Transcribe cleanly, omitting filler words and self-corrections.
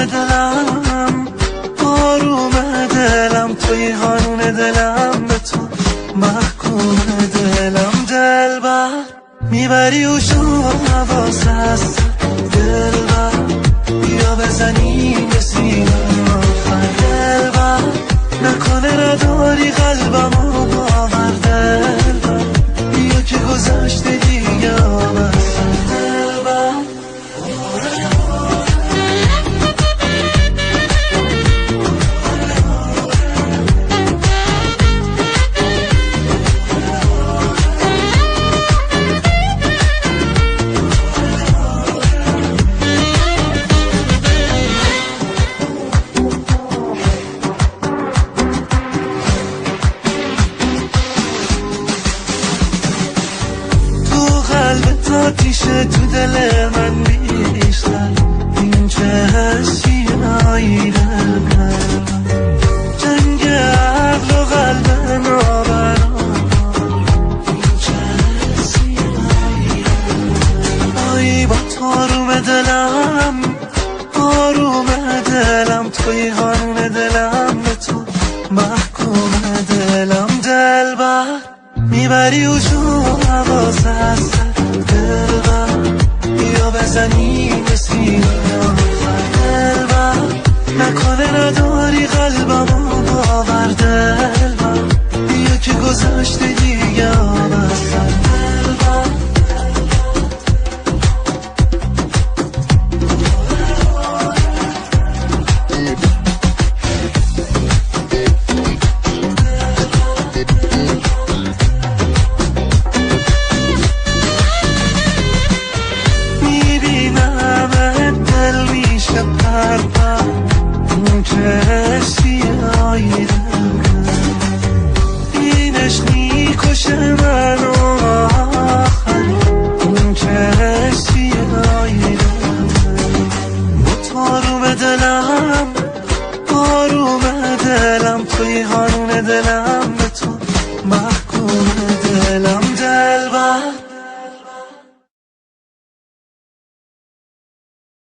دلم، آروم دلم، توی هانون دلم، به تو محکوم دلم. دلبر میبری و شو حواس هست، دلبر بیا بزنیم به سینه آخر. دلبر نکنه نداری قلبمو باور، دلبر بیا که گذشته دیگه آبستن. دلبر آتیشه تو دل من بیشتر، این چه حسی آیده جنگ عقل و قلب نابرا، این چه حسی آیده. آی با تو آروم دلم، آروم دلم، توی هانون دلم، به تو محکوم دلم. دلبر میبری و شو حواس هست، دلبر بیا بزنی به سینه آخر. دلبر نکنه نداری قلبمو باور، دلبر بیا که گذشته دیگه آبستن. دلبر اون که حسی آیده این عشق میکشه منو آخر، اون که حسی آیده. با تو آروم دلم، آروم دلم، توی هانون دلم، به تو محکوم